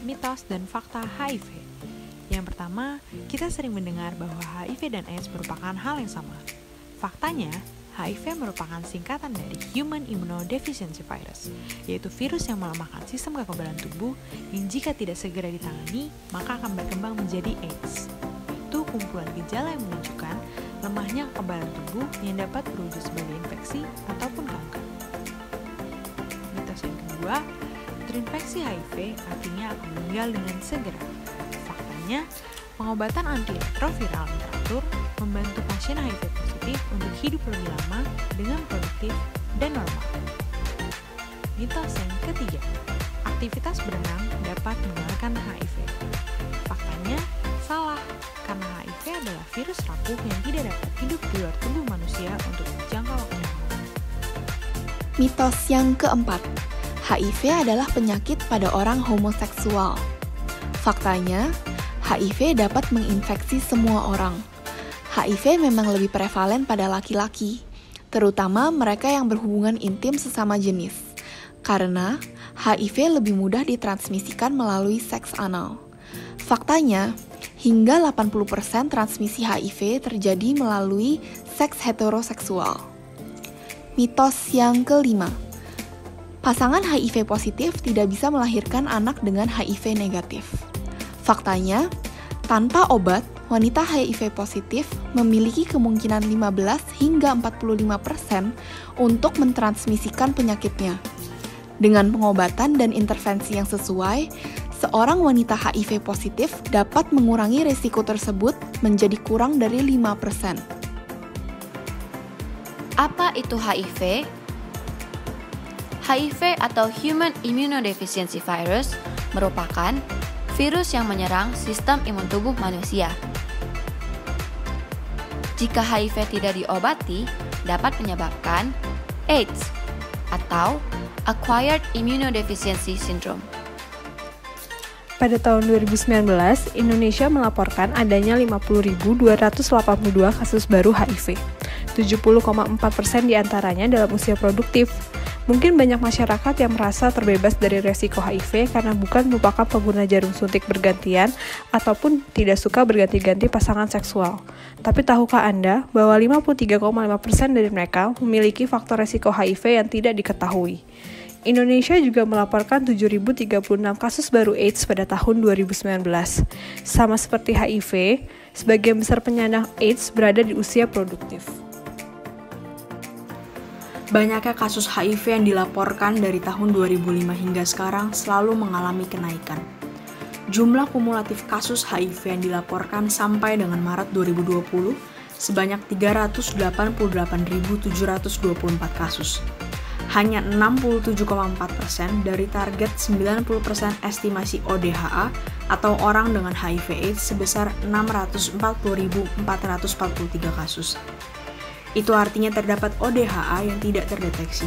mitos dan fakta HIV. Yang pertama, kita sering mendengar bahwa HIV dan AIDS merupakan hal yang sama. Faktanya, HIV merupakan singkatan dari Human Immunodeficiency Virus, yaitu virus yang melemahkan sistem kekebalan tubuh yang jika tidak segera ditangani, maka akan berkembang menjadi AIDS. Itu kumpulan gejala yang menunjukkan lemahnya kekebalan tubuh yang dapat berwujud sebagai infeksi ataupun kanker. Mitos yang kedua, terinfeksi HIV artinya akan meninggal dengan segera. Faktanya, pengobatan antiretroviral yang teratur membantu pasien HIV positif untuk hidup lebih lama dengan produktif dan normal. Mitos yang ketiga, aktivitas berenang dapat menularkan HIV. Faktanya, salah, karena HIV adalah virus rapuh yang tidak dapat hidup di luar tubuh manusia untuk jangka waktu yang lama. Mitos yang keempat, HIV adalah penyakit pada orang homoseksual. Faktanya, HIV dapat menginfeksi semua orang. HIV memang lebih prevalen pada laki-laki, terutama mereka yang berhubungan intim sesama jenis, karena HIV lebih mudah ditransmisikan melalui seks anal. Faktanya, hingga 80% transmisi HIV terjadi melalui seks heteroseksual. Mitos yang kelima, pasangan HIV positif tidak bisa melahirkan anak dengan HIV negatif. Faktanya, tanpa obat, wanita HIV positif memiliki kemungkinan 15 hingga 45% untuk mentransmisikan penyakitnya. Dengan pengobatan dan intervensi yang sesuai, seorang wanita HIV positif dapat mengurangi risiko tersebut menjadi kurang dari 5%. Apa itu HIV? HIV atau Human Immunodeficiency Virus merupakan virus yang menyerang sistem imun tubuh manusia. Jika HIV tidak diobati, dapat menyebabkan AIDS atau Acquired Immunodeficiency Syndrome. Pada tahun 2019, Indonesia melaporkan adanya 50.282 kasus baru HIV. 70,4% diantaranya dalam usia produktif. Mungkin banyak masyarakat yang merasa terbebas dari resiko HIV karena bukan merupakan pengguna jarum suntik bergantian ataupun tidak suka berganti-ganti pasangan seksual. Tapi tahukah Anda bahwa 53,5% dari mereka memiliki faktor resiko HIV yang tidak diketahui? Indonesia juga melaporkan 7.036 kasus baru AIDS pada tahun 2019. Sama seperti HIV, sebagian besar penyandang AIDS berada di usia produktif. Banyaknya kasus HIV yang dilaporkan dari tahun 2005 hingga sekarang selalu mengalami kenaikan. Jumlah kumulatif kasus HIV yang dilaporkan sampai dengan Maret 2020 sebanyak 388.724 kasus. Hanya 67,4% dari target 90% estimasi ODHA atau orang dengan HIV/AIDS sebesar 640.443 kasus. Itu artinya terdapat ODHA yang tidak terdeteksi.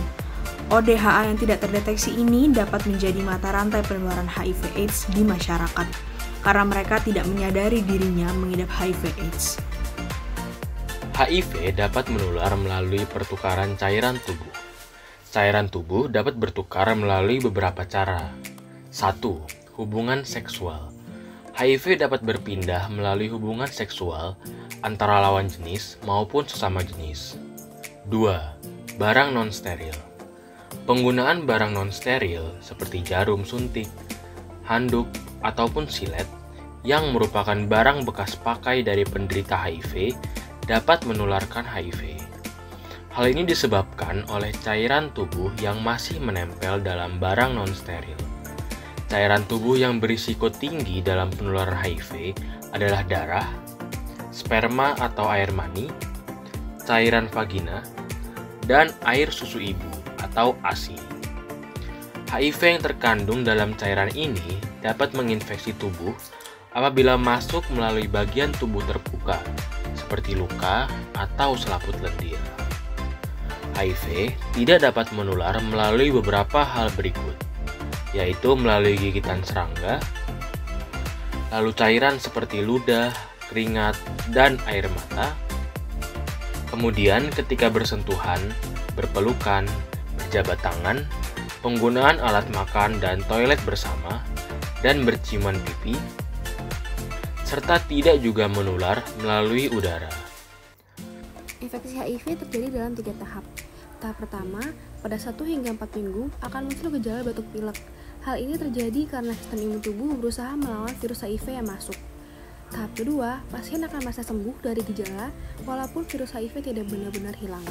ODHA yang tidak terdeteksi ini dapat menjadi mata rantai penularan HIV/AIDS di masyarakat karena mereka tidak menyadari dirinya mengidap HIV/AIDS. HIV dapat menular melalui pertukaran cairan tubuh. Cairan tubuh dapat bertukar melalui beberapa cara. 1. Hubungan seksual. HIV dapat berpindah melalui hubungan seksual antara lawan jenis maupun sesama jenis. 2. Barang non-steril. Penggunaan barang non-steril seperti jarum suntik, handuk, ataupun silet yang merupakan barang bekas pakai dari penderita HIV dapat menularkan HIV. Hal ini disebabkan oleh cairan tubuh yang masih menempel dalam barang non-steril. Cairan tubuh yang berisiko tinggi dalam penularan HIV adalah darah, sperma atau air mani, cairan vagina, dan air susu ibu atau ASI. HIV yang terkandung dalam cairan ini dapat menginfeksi tubuh apabila masuk melalui bagian tubuh terbuka, seperti luka atau selaput lendir. HIV tidak dapat menular melalui beberapa hal berikut, yaitu melalui gigitan serangga, lalu cairan seperti ludah, keringat, dan air mata, kemudian ketika bersentuhan, berpelukan, berjabat tangan, penggunaan alat makan dan toilet bersama, dan berciuman pipi, serta tidak juga menular melalui udara. Infeksi HIV terjadi dalam 3 tahap. Tahap pertama, pada 1 hingga 4 minggu akan muncul gejala batuk pilek. Hal ini terjadi karena sistem imun tubuh berusaha melawan virus HIV yang masuk. Tahap kedua, pasien akan merasa sembuh dari gejala walaupun virus HIV tidak benar-benar hilang.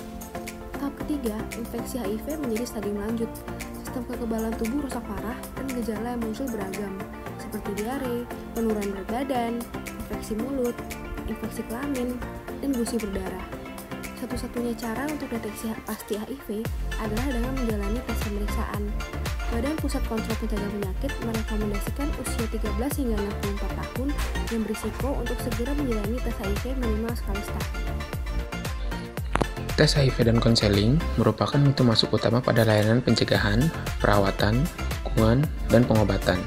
Tahap ketiga, infeksi HIV menjadi stadium lanjut. Sistem kekebalan tubuh rusak parah dan gejala yang muncul beragam, seperti diare, penurunan berat badan, infeksi mulut, infeksi kelamin, dan gusi berdarah. Satu-satunya cara untuk deteksi pasti HIV adalah dengan menjalani tes pemeriksaan. Badan Pusat Kontrol Pencegah Penyakit merekomendasikan usia 13 hingga 64 tahun yang berisiko untuk segera menjalani tes HIV minimal sekali setahun. Tes HIV dan konseling merupakan pintu masuk utama pada layanan pencegahan, perawatan, dukungan, dan pengobatan.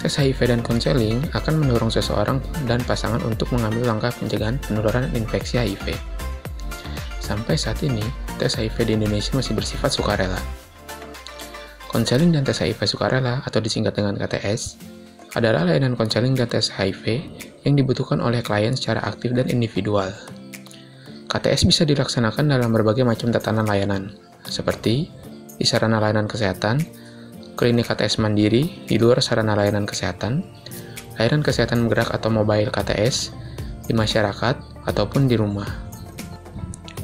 Tes HIV dan konseling akan mendorong seseorang dan pasangan untuk mengambil langkah pencegahan penularan infeksi HIV. Sampai saat ini, tes HIV di Indonesia masih bersifat sukarela. Konseling dan tes HIV sukarela atau disingkat dengan KTS adalah layanan konseling dan tes HIV yang dibutuhkan oleh klien secara aktif dan individual. KTS bisa dilaksanakan dalam berbagai macam tatanan layanan, seperti di sarana layanan kesehatan, klinik KTS mandiri di luar sarana layanan kesehatan bergerak atau mobile KTS, di masyarakat, ataupun di rumah.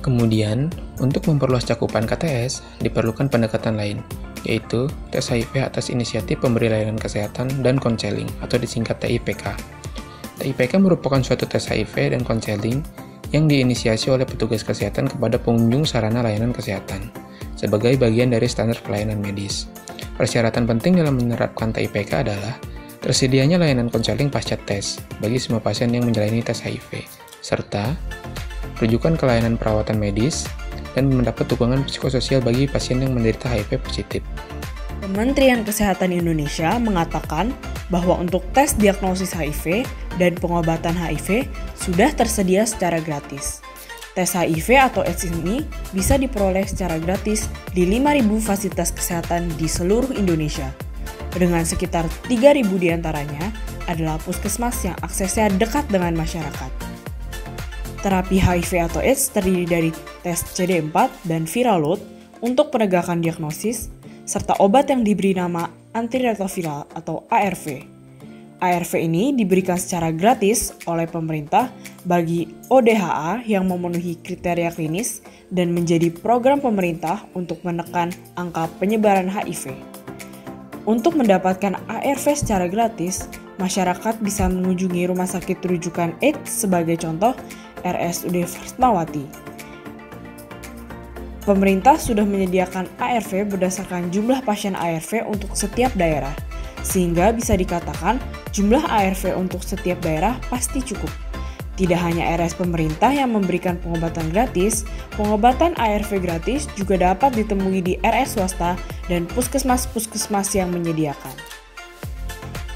Kemudian, untuk memperluas cakupan KTS, diperlukan pendekatan lain, yaitu tes HIV atas inisiatif pemberi layanan kesehatan dan konseling atau disingkat TIPK. TIPK merupakan suatu tes HIV dan konseling yang diinisiasi oleh petugas kesehatan kepada pengunjung sarana layanan kesehatan sebagai bagian dari standar pelayanan medis. Persyaratan penting dalam menerapkan TIPK adalah tersedianya layanan konseling pasca tes bagi semua pasien yang menjalani tes HIV, serta rujukan ke layanan perawatan medis dan mendapat dukungan psikososial bagi pasien yang menderita HIV positif. Kementerian Kesehatan Indonesia mengatakan bahwa untuk tes diagnosis HIV dan pengobatan HIV sudah tersedia secara gratis. Tes HIV atau AIDS ini bisa diperoleh secara gratis di 5.000 fasilitas kesehatan di seluruh Indonesia. Dengan sekitar 3.000 diantaranya adalah puskesmas yang aksesnya dekat dengan masyarakat. Terapi HIV atau AIDS terdiri dari tes CD4 dan viral load untuk penegakan diagnosis, serta obat yang diberi nama antiretroviral atau ARV. ARV ini diberikan secara gratis oleh pemerintah bagi ODHA yang memenuhi kriteria klinis dan menjadi program pemerintah untuk menekan angka penyebaran HIV. Untuk mendapatkan ARV secara gratis, masyarakat bisa mengunjungi rumah sakit rujukan AIDS sebagai contoh RSUD Fatmawati. Pemerintah sudah menyediakan ARV berdasarkan jumlah pasien ARV untuk setiap daerah, sehingga bisa dikatakan jumlah ARV untuk setiap daerah pasti cukup. Tidak hanya RS pemerintah yang memberikan pengobatan gratis, pengobatan ARV gratis juga dapat ditemui di RS swasta dan puskesmas-puskesmas yang menyediakan.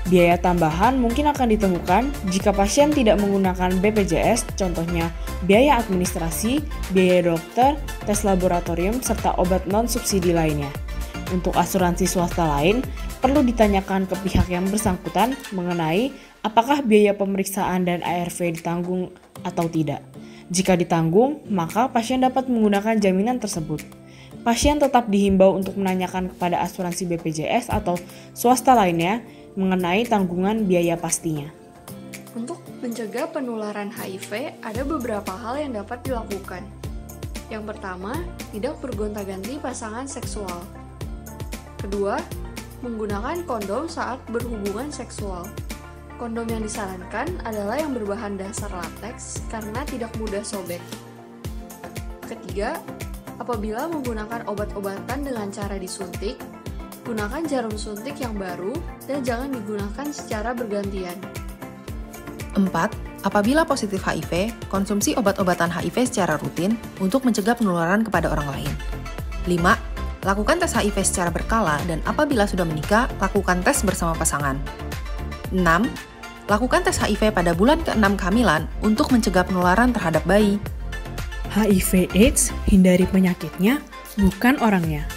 Biaya tambahan mungkin akan ditemukan jika pasien tidak menggunakan BPJS, contohnya biaya administrasi, biaya dokter, tes laboratorium, serta obat non-subsidi lainnya. Untuk asuransi swasta lain, perlu ditanyakan ke pihak yang bersangkutan mengenai apakah biaya pemeriksaan dan ARV ditanggung atau tidak. Jika ditanggung, maka pasien dapat menggunakan jaminan tersebut. Pasien tetap dihimbau untuk menanyakan kepada asuransi BPJS atau swasta lainnya mengenai tanggungan biaya pastinya. Untuk mencegah penularan HIV, ada beberapa hal yang dapat dilakukan. Yang pertama, tidak bergonta-ganti pasangan seksual. Kedua, menggunakan kondom saat berhubungan seksual. Kondom yang disarankan adalah yang berbahan dasar lateks karena tidak mudah sobek. Ketiga, apabila menggunakan obat-obatan dengan cara disuntik, gunakan jarum suntik yang baru dan jangan digunakan secara bergantian. 4. Apabila positif HIV, konsumsi obat-obatan HIV secara rutin untuk mencegah penularan kepada orang lain. 5. Lakukan tes HIV secara berkala dan apabila sudah menikah, lakukan tes bersama pasangan. 6. Lakukan tes HIV pada bulan ke-6 kehamilan untuk mencegah penularan terhadap bayi. HIV/AIDS, hindari penyakitnya, bukan orangnya.